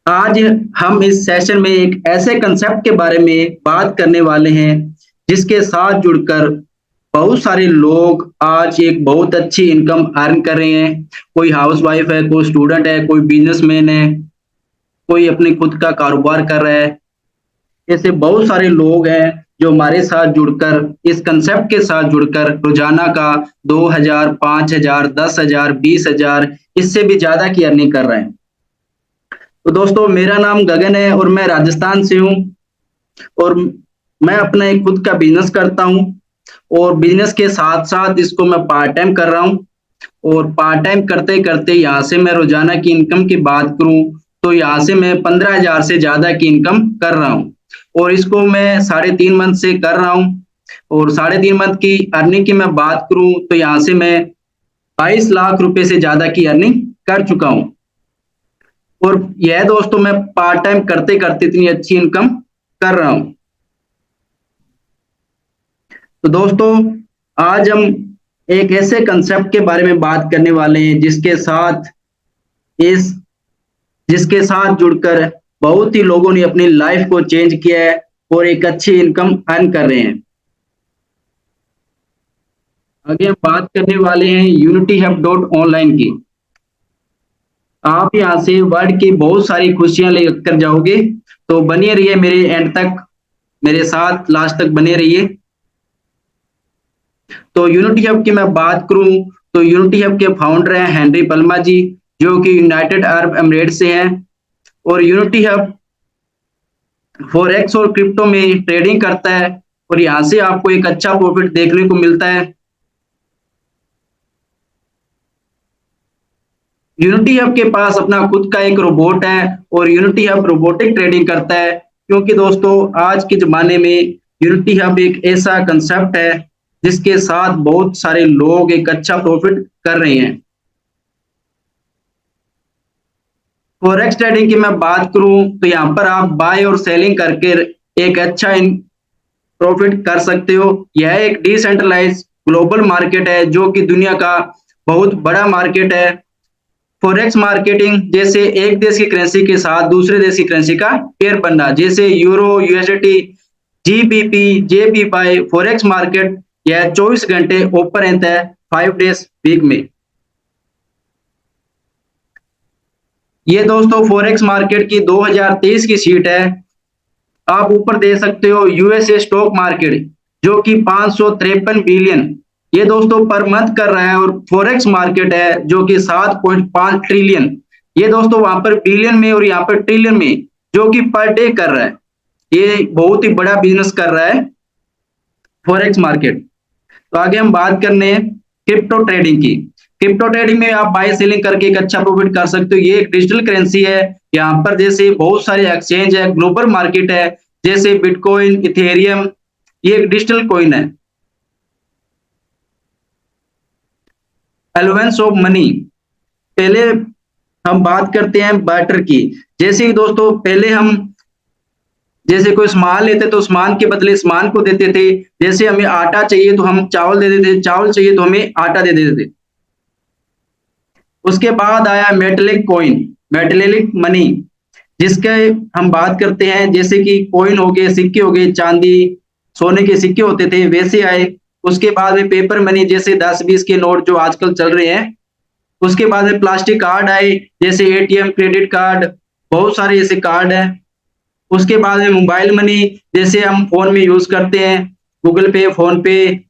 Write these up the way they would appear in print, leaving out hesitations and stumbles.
आज हम इस सेशन में एक ऐसे कंसेप्ट के बारे में बात करने वाले हैं जिसके साथ जुड़कर बहुत सारे लोग आज एक बहुत अच्छी इनकम अर्न कर रहे हैं। कोई हाउसवाइफ है, कोई स्टूडेंट है, कोई बिजनेसमैन है, कोई अपने खुद का कारोबार कर रहा है। ऐसे बहुत सारे लोग हैं जो हमारे साथ जुड़कर इस कंसेप्ट के साथ जुड़कर रोजाना का 2000, 5000, 10,000, 20,000 इससे भी ज्यादा की अर्निंग कर रहे हैं। तो दोस्तों, मेरा नाम गगन है और मैं राजस्थान से हूँ। और मैं अपना एक खुद का बिजनेस करता हूँ और बिजनेस के साथ साथ इसको मैं पार्ट टाइम कर रहा हूँ। और पार्ट टाइम करते करते यहाँ से मैं रोजाना की इनकम की बात करूँ तो यहाँ से मैं 15,000 से ज्यादा की इनकम कर रहा हूँ। और इसको मैं 3.5 मंथ से कर रहा हूँ। और 3.5 मंथ की अर्निंग की मैं बात करूँ तो यहाँ से मैं 22 लाख रुपए से ज्यादा की अर्निंग कर चुका हूँ। और यह दोस्तों मैं पार्ट टाइम करते करते इतनी अच्छी इनकम कर रहा हूं। तो दोस्तों, आज हम एक ऐसे कंसेप्ट के बारे में बात करने वाले हैं इस जिसके साथ जुड़कर बहुत ही लोगों ने अपनी लाइफ को चेंज किया है और एक अच्छी इनकम अर्न कर रहे हैं। आगे हम बात करने वाले हैं यूनिटी हब डॉट ऑनलाइन की। आप यहाँ से वर्ल्ड की बहुत सारी खुशियां लेकर जाओगे। तो बने रहिए मेरे एंड तक, मेरे साथ लास्ट तक बने रहिए। तो यूनिटी हब की मैं बात करूं तो यूनिटी हब के फाउंडर हैं हेनरी पल्मा जी, जो कि यूनाइटेड अरब एमिरेट से हैं। और यूनिटी हब फॉरेक्स और क्रिप्टो में ट्रेडिंग करता है और यहाँ से आपको एक अच्छा प्रॉफिट देखने को मिलता है। यूनिटी हब के पास अपना खुद का एक रोबोट है और यूनिटी हब रोबोटिक ट्रेडिंग करता है, क्योंकि दोस्तों आज के जमाने में यूनिटी हब एक ऐसा कंसेप्ट है जिसके साथ बहुत सारे लोग एक अच्छा प्रॉफिट कर रहे हैं। फॉरेक्स ट्रेडिंग की मैं बात करूं तो यहाँ पर आप बाय और सेलिंग करके एक अच्छा प्रॉफिट कर सकते हो। यह एक डिसेंट्रलाइज ग्लोबल मार्केट है जो कि दुनिया का बहुत बड़ा मार्केट है। फॉरेक्स मार्केटिंग जैसे एक देश की करेंसी के साथ दूसरे देश की करेंसी का पेयर बनना, जैसे euro, USD, GBP, JPY. Forex market यह 24 घंटे ओपन रहता है 5 डेज वीक में। ये दोस्तों फॉरेक्स मार्केट की 2023 की सीट है। आप ऊपर दे सकते हो यूएसए स्टॉक मार्केट जो कि 553 बिलियन ये दोस्तों पर मंथ कर रहा है। और फॉरेक्स मार्केट है जो कि 7.5 ट्रिलियन, ये दोस्तों वहां पर बिलियन में और यहाँ पर ट्रिलियन में, जो कि पर डे कर रहा है। ये बहुत ही बड़ा बिजनेस कर रहा है फॉरेक्स मार्केट। तो आगे हम बात करने हैं क्रिप्टो ट्रेडिंग की। क्रिप्टो ट्रेडिंग में आप बाय सेलिंग करके एक अच्छा प्रॉफिट कर सकते हो। ये एक डिजिटल करेंसी है। यहाँ पर जैसे बहुत सारे एक्सचेंज है, ग्लोबल मार्केट है, जैसे बिटकॉइन, इथेरियम। ये एक डिजिटल कॉइन है। एलोवेंस ऑफ मनी, पहले हम बात करते हैं बार्टर की। जैसे ही दोस्तों पहले हम जैसे कोई सामान लेते तो सामान के बदले सामान को देते थे। जैसे हमें आटा चाहिए तो हम चावल दे देते थे, चावल चाहिए तो हमें आटा दे देते थे। उसके बाद आया मेटेलिक कॉइन, मेटेलिक मनी, जिसके हम बात करते हैं जैसे कि कॉइन हो गए, सिक्के हो गए, चांदी सोने के सिक्के होते थे वैसे आए। उसके बाद में पेपर मनी जैसे 10-20 के नोट जो आजकल चल रहे हैं। उसके बाद में प्लास्टिक कार्ड आए, जैसे एटीएम, क्रेडिट कार्ड, बहुत सारे ऐसे कार्ड हैं। उसके बाद में मोबाइल मनी, जैसे हम फोन में यूज करते हैं, गूगल पे, फोन पे,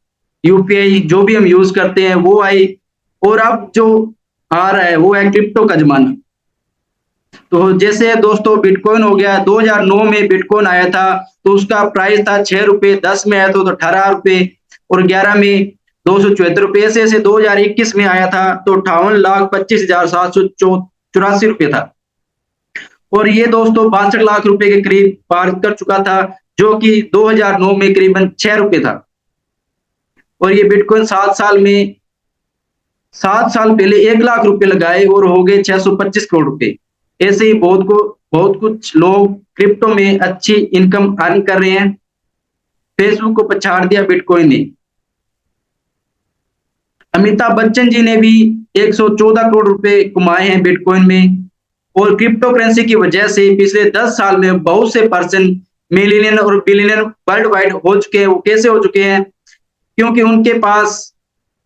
यूपीआई जो भी हम यूज करते हैं वो आई। और अब जो आ रहा है वो है क्रिप्टो का जमाना। तो जैसे दोस्तों बिटकॉइन हो गया, 2009 में बिटकॉइन आया था तो उसका प्राइस था 6 रुपए, 10 में आया तो 18 रुपए, और 11 में 274 रुपए। ऐसे ऐसे 2021 में आया था तो 58,25,784 रुपए था। और ये दोस्तों 62 लाख रुपए के करीब पार कर चुका था, जो कि 2009 में करीबन 6 रुपए था। और ये बिटकॉइन 7 साल पहले 1 लाख रुपए लगाए और हो गए 625 करोड़ रुपए। ऐसे ही बहुत कुछ लोग क्रिप्टो में अच्छी इनकम अर्न कर रहे हैं। फेसबुक को पछाड़ दिया बिटकॉइन ने। अमिताभ बच्चन जी ने भी 114 करोड़ रुपए कमाए हैं बिटकॉइन में। और क्रिप्टो करेंसी की वजह से पिछले 10 साल में बहुत से पर्सन मिलियनियर और बिलियनियर वर्ल्ड वाइड हो चुके हैं। वो कैसे हो चुके हैं? क्योंकि उनके पास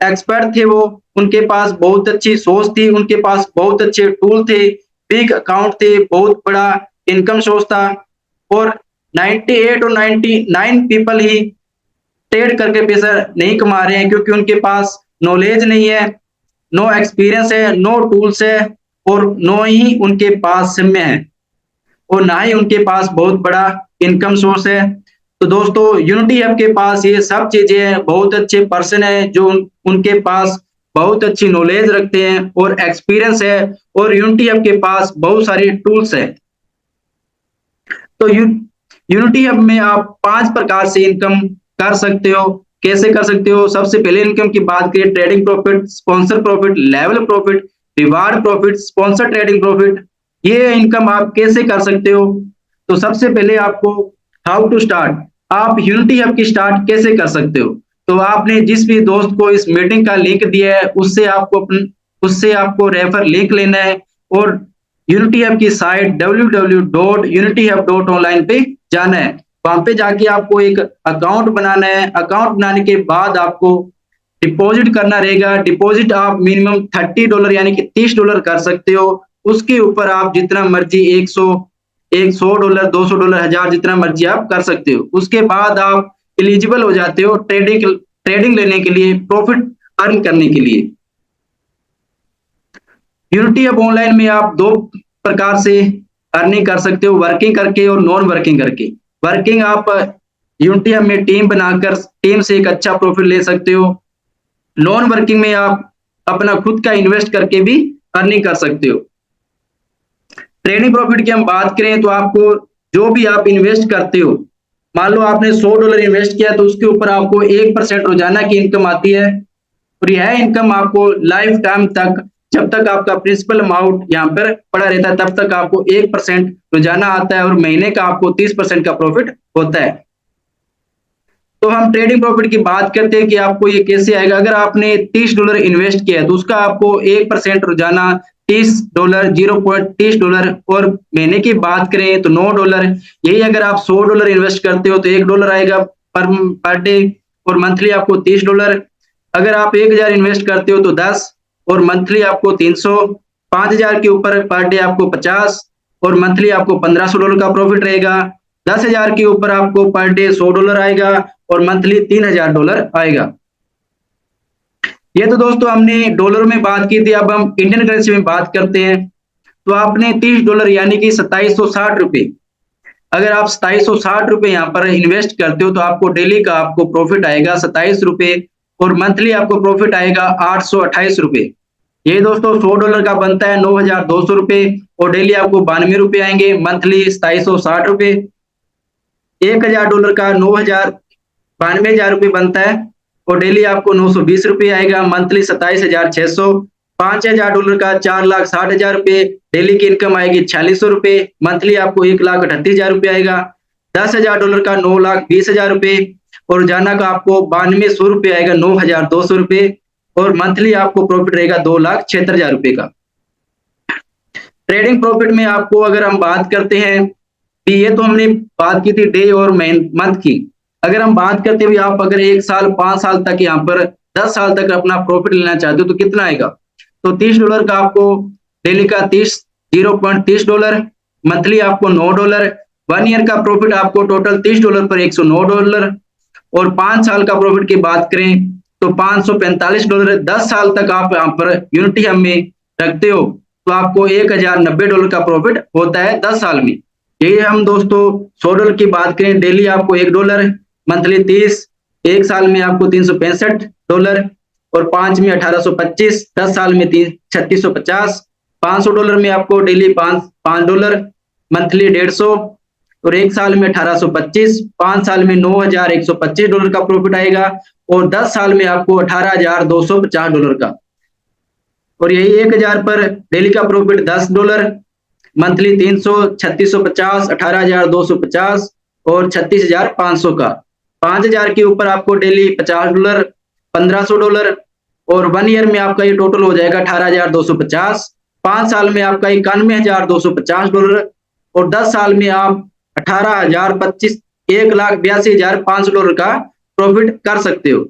एक्सपर्ट थे, वो उनके पास बहुत अच्छी सोच थी, उनके पास बहुत अच्छे टूल थे, बिग अकाउंट थे, बहुत बड़ा इनकम सोर्स था। और 98 और 99 पीपल ही ट्रेड करके पैसा नहीं कमा रहे हैं, क्योंकि उनके पास नॉलेज नहीं है, नो एक्सपीरियंस है, नो टूल्स है, और नो ही उनके पास समय है, और ना ही उनके पास बहुत बड़ा इनकम सोर्स है। तो दोस्तों, यूनिटी हब के पास ये सब चीजें हैं, बहुत अच्छे पर्सन है जो उनके पास बहुत अच्छी नॉलेज रखते हैं और एक्सपीरियंस है, और यूनिटी हब के पास बहुत सारे टूल्स है। तो यूनिटी हब में आप 5 प्रकार से इनकम कर सकते हो। कैसे कर सकते हो? सबसे पहले इनकम की बात करें, trading profit, sponsor profit, level profit, reward profit, sponsor trading profit. ये इनकम आप कैसे कर सकते हो? तो सबसे पहले आपको हाउ टू स्टार्ट, आप यूनिटी हब की स्टार्ट कैसे कर सकते हो? तो आपने जिस भी दोस्त को इस मीटिंग का लिंक दिया है उससे आपको रेफर लिंक लेना है, और यूनिटी हब की साइट www.unityhub.online पे जाना है। वहां पे जाके आपको एक अकाउंट बनाना है। अकाउंट बनाने के बाद आपको डिपॉजिट करना रहेगा। डिपॉजिट आप मिनिमम $30 यानी कि $30 कर सकते हो। उसके ऊपर आप जितना मर्जी $100, $200, 1000 जितना मर्जी आप कर सकते हो। उसके बाद आप एलिजिबल हो जाते हो ट्रेडिंग लेने के लिए, प्रॉफिट अर्न करने के लिए। यूनिटी हब ऑनलाइन में आप 2 प्रकार से अर्निंग कर सकते हो, वर्किंग करके और नॉन वर्किंग करके। वर्किंग आप यूनिटी हब में टीम बनाकर टीम से एक अच्छा प्रॉफिट ले सकते हो। नॉन वर्किंग में आप अपना खुद का इन्वेस्ट करके भी अर्निंग कर सकते हो। ट्रेडिंग प्रॉफिट की हम बात करें तो आपको जो भी आप इन्वेस्ट करते हो, मान लो आपने $100 इन्वेस्ट किया, तो उसके ऊपर आपको 1% रोजाना की इनकम आती है, और यह इनकम आपको लाइफ टाइम तक, जब तक आपका प्रिंसिपल अमाउंट यहाँ पर पड़ा रहता है, तब तक आपको 1% रोजाना आता है, और महीने का आपको 30% का प्रॉफिट होता है। तो हम ट्रेडिंग प्रॉफिट की बात करते हैं कि आपको ये कैसे आएगा। अगर आपने $30 इन्वेस्ट किया है, तो उसका आपको 1% रोजाना $30, $0.30, और महीने की बात करें तो $9। यही अगर आप $100 इन्वेस्ट करते हो तो $1 आएगा पर डे, और मंथली आपको $30। अगर आप 1000 इन्वेस्ट करते हो तो 10, और मंथली आपको 300। 5000 के ऊपर पर डे आपको 50, और मंथली आपको $1500 का प्रॉफिट रहेगा। 10,000 के ऊपर आपको पर डे $100 आएगा, और मंथली $3000 आएगा। ये तो दोस्तों हमने डॉलर में बात की थी। अब हम इंडियन करेंसी में बात करते हैं। तो आपने $30 यानी कि 2760 रुपए, अगर आप 2760 रुपए यहाँ पर इन्वेस्ट करते हो, तो आपको डेली का आपको प्रॉफिट आएगा 27 रुपए, और मंथली आपको प्रॉफिट आएगा 828 रुपए। ये दोस्तों $100 का बनता है 9200 रुपए, और डेली आपको 92 रुपए आएंगे, मंथली 2760 रुपए। $1000 का 92,000 रुपए बनता है, और डेली आपको 920 रुपए आएगा, मंथली 27,600। $5000 का 4,60,000 रुपए, डेली की इनकम आएगी 4600 रुपए, मंथली आपको 1,38,000 रुपए आएगा। $10,000 का 9,20,000 रुपए, और रोजाना का आपको 9200 रुपए आएगा, 9,200 रुपए, और मंथली आपको प्रॉफिट रहेगा 2,76,000 रुपए का। ट्रेडिंग प्रॉफिट में आपको अगर हम बात करते हैं कि ये तो हमने बात की थी डे और मंथ की। अगर हम बात करते हैं आप अगर 1 साल 5 साल तक यहाँ पर 10 साल तक अपना प्रॉफिट लेना चाहते हो तो कितना आएगा? तो $30 का आपको डेली का 0.30 डॉलर, मंथली आपको $9। 1 ईयर का प्रॉफिट आपको टोटल $30 पर $109, और 5 साल का प्रॉफिट की बात करें तो $545। 10 साल तक आप यहाँ पर यूनिटी हब में रखते हो तो आपको $1090 का प्रॉफिट होता है 10 साल में। यही हम दोस्तों $100 की बात करें, डेली आपको $1, मंथली 30, 1 साल में आपको $365, और 5 में 1825, 10 साल में 3650। $500 में आपको डेली $5, मंथली 150, और 1 साल में 1825, 5 साल में $9125 का प्रॉफिट आएगा, और 10 साल में आपको $18,250 का। और यही 1000 पर डेली का प्रॉफिट $10, मंथली 300, 3650, 18,250, और 36,500 का। 5000 के ऊपर आपको डेली $50, $1500, और 1 ईयर में आपका ये टोटल हो जाएगा 18,250, 5 साल में आपका $91,250 और 10 साल में आप 18,025 $1,82,500 का प्रॉफिट कर सकते हो।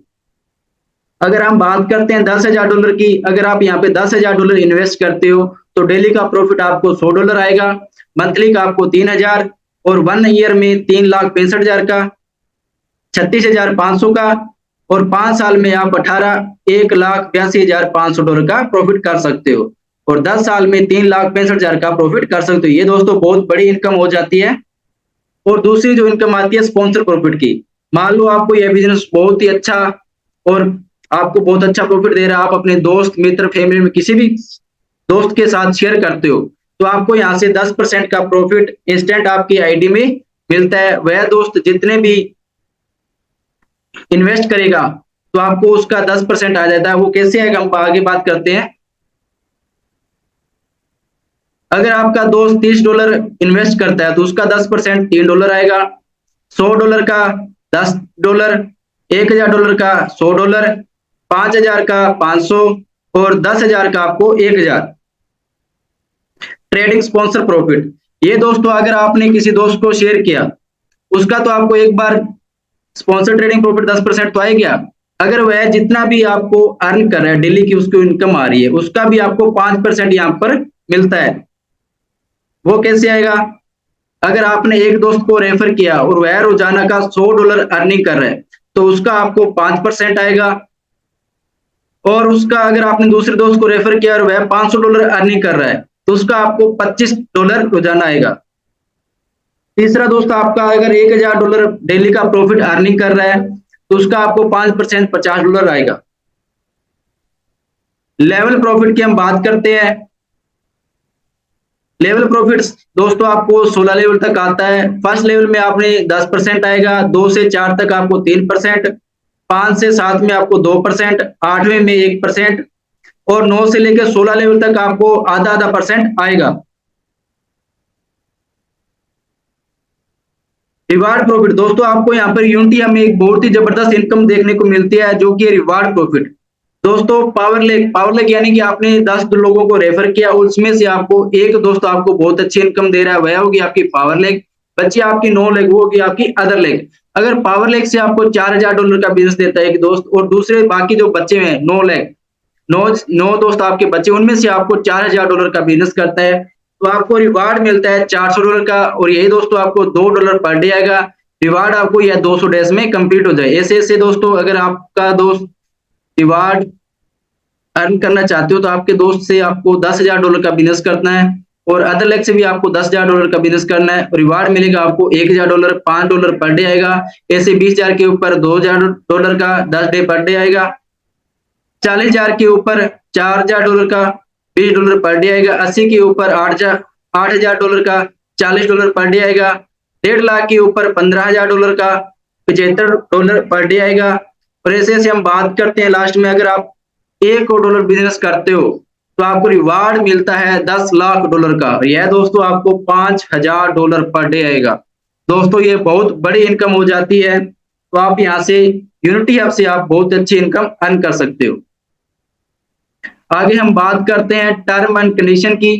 अगर हम बात करते हैं $10,000 की, अगर आप यहाँ पे $10,000 इन्वेस्ट करते हो तो डेली का प्रॉफिट आपको $100 आएगा, मंथली का आपको 3,000 और 1 ईयर में 3,65,000 का, 36,500 का और 5 साल में आप 1,82,500 का प्रॉफिट कर सकते हो और 10 साल में 3,65,000 का प्रॉफिट कर सकते हो। ये दोस्तों बहुत बड़ी इनकम हो जाती है। और दूसरी जो इनकम आती है स्पॉन्सर प्रॉफिट की। मान लो आपको यह बिजनेस बहुत ही अच्छा और आपको बहुत अच्छा प्रॉफिट दे रहा है, आप अपने दोस्त मित्र फैमिली में किसी भी दोस्त के साथ शेयर करते हो तो आपको यहाँ से 10% का प्रॉफिट इंस्टेंट आपकी आईडी में मिलता है। वह दोस्त जितने भी इन्वेस्ट करेगा तो आपको उसका 10% आ जाता है। वो कैसे आएगा हम आगे बात करते हैं। अगर आपका दोस्त $30 इन्वेस्ट करता है तो उसका 10% $3 आएगा, $100 का $10, $1,000 का $100, 5,000 का 500 और 10,000 का आपको 1,000। ट्रेडिंग स्पॉन्सर प्रॉफिट, ये दोस्तों अगर आपने किसी दोस्त को शेयर किया उसका तो आपको एक बार स्पॉन्सर ट्रेडिंग प्रॉफिट 10% तो आ गया। अगर वह जितना भी आपको अर्न कर रहा है डेली की उसको इनकम आ रही है उसका भी आपको 5% यहाँ पर मिलता है। वो कैसे आएगा। अगर आपने एक दोस्त को रेफर किया और वह रोजाना का $100 अर्निंग कर रहा है तो उसका आपको 5% आएगा। और उसका अगर आपने दूसरे दोस्त को रेफर किया और वह $500 अर्निंग कर रहा है तो उसका आपको $25 रोजाना आएगा। तीसरा दोस्त आपका अगर $1,000 डेली का प्रॉफिट अर्निंग कर रहा है तो उसका आपको 5% $50 आएगा। लेवल प्रॉफिट की हम बात करते हैं। लेवल प्रॉफिट दोस्तों आपको 16 लेवल तक आता है। फर्स्ट लेवल में आपने 10% आएगा, 2 से 4 तक आपको 3%, 5 से 7 में आपको 2%, 8वें में 1% और 9 से लेकर 16 लेवल तक आपको आधा परसेंट आएगा। रिवार्ड प्रॉफिट दोस्तों आपको यहाँ पर यूनिटी में एक बहुत ही जबरदस्त इनकम देखने को मिलती है जो कि रिवार्ड प्रॉफिट। दोस्तों पावर लेग यानी कि आपने 10 लोगों को रेफर किया उसमें से आपको एक दोस्त आपको बहुत अच्छी इनकम दे रहा है, वह होगी आपकी पावर लेग। बच्ची आपकी 9 लेग, वो होगी आपकी अदर लेग। अगर पावर लेग से आपको $4,000 का बिजनेस देता है एक दोस्त और दूसरे बाकी जो बच्चे हैं 9 लेग, 9 दोस्त आपके बच्चे उनमें से आपको $4,000 का बिजनेस करता है तो आपको रिवार्ड मिलता है $400 का और यही दोस्तों आपको $2 पर डे आएगा। रिवार्ड आपको यह 200 डेज में कंप्लीट हो जाए। ऐसे ऐसे दोस्तों अगर आपका दोस्त रिवार्ड अर्न करना चाहते हो तो आपके दोस्त से आपको $10,000 का बिजनेस करना है और अदर लेग से भी आपको $10,000 का बिजनेस करना है। रिवार्ड मिलेगा आपको $1,000, $5 पर डे आएगा। ऐसे 20,000 के ऊपर $2,000 का 10 डे पर डे आएगा। 40,000 के ऊपर $4,000 का $20 पर डे आएगा। 80 के ऊपर $8,000 का $40 पर डे आएगा। 1.5 लाख के ऊपर $15,000 का $75 पर डे आएगा। और ऐसे ऐसे हम बात करते हैं लास्ट में अगर आप $1 करोड़ बिजनेस करते हो तो आपको रिवार्ड मिलता है $10 लाख का। यह दोस्तों आपको $5,000 पर डे आएगा। दोस्तों ये बहुत बड़ी इनकम हो जाती है तो आप यहाँ से यूनिटी ऐप से आप बहुत अच्छी इनकम अर्न कर सकते हो। आगे हम बात करते हैं टर्म एंड कंडीशन की।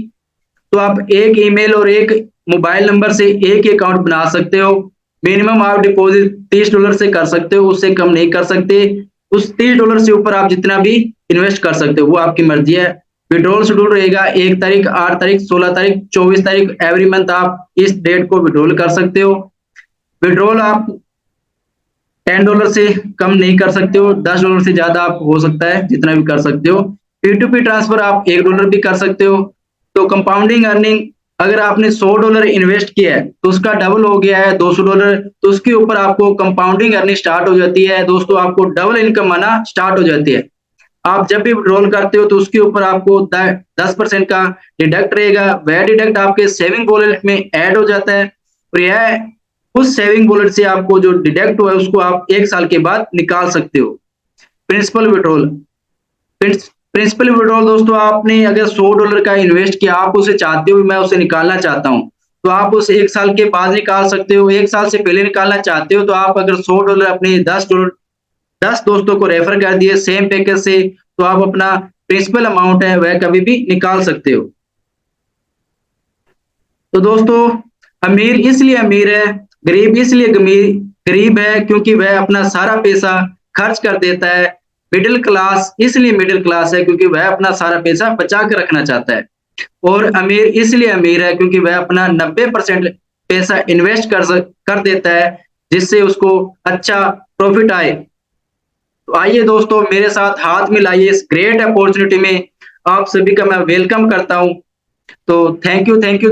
तो आप एक ईमेल और एक मोबाइल नंबर से एक अकाउंट बना सकते हो। मिनिमम आप डिपॉजिट $30 से कर सकते हो, उससे कम नहीं कर सकते। उस $30 से ऊपर आप जितना भी इन्वेस्ट कर सकते हो वो आपकी मर्जी है। विड्रॉल शेड्यूल रहेगा 1 तारीख, 8 तारीख, 16 तारीख, 24 तारीख एवरी मंथ आप इस डेट को विड्रॉल कर सकते हो। विड्रॉल आप $10 से कम नहीं कर सकते हो, $10 से ज्यादा आप हो सकता है जितना भी कर सकते हो। P2P ट्रांसफर आप $1 भी कर सकते हो। तो कंपाउंडिंग अर्निंग अगर आपने $100 इन्वेस्ट किया है तो उसका डबल हो गया है $200 तो उसके ऊपर आपको कंपाउंडिंग अर्निंग स्टार्ट हो जाती है। दोस्तों आपको डबल इनकम आना स्टार्ट हो जाती है। आप जब भी विड्रॉल करते हो तो उसके ऊपर आपको 10% का डिडक्ट रहेगा। वह डिडक्ट आपके सेविंग वॉलेट में ऐड हो जाता है और यह उस सेविंग वॉलेट से आपको जो डिडक्ट हुआ है उसको आप 1 साल के बाद निकाल सकते हो। प्रिंसिपल विड्रॉल, प्रिंसिपल विड्रॉल दोस्तों आपने अगर $100 का इन्वेस्ट किया, आप उसे चाहते हो मैं उसे निकालना चाहता हूं तो आप उसे 1 साल के बाद निकाल सकते हो। 1 साल से पहले निकालना चाहते हो तो आप अगर $100 अपने 10 दोस्तों को रेफर कर दिए सेम पैकेज से तो आप अपना प्रिंसिपल अमाउंट है वह कभी भी निकाल सकते हो। तो दोस्तों, अमीर इसलिए अमीर है, गरीब इसलिए गरीब है क्योंकि वह अपना सारा पैसा खर्च कर देता है। मिडिल क्लास इसलिए मिडिल क्लास है क्योंकि वह अपना सारा पैसा बचा के रखना चाहता है। और अमीर इसलिए अमीर है क्योंकि वह अपना 90% पैसा इन्वेस्ट कर देता है, जिससे उसको अच्छा प्रॉफिट आए। तो आइए दोस्तों, मेरे साथ हाथ मिलाइए इस ग्रेट अपॉर्चुनिटी में। आप सभी का मैं वेलकम करता हूं। तो थैंक यू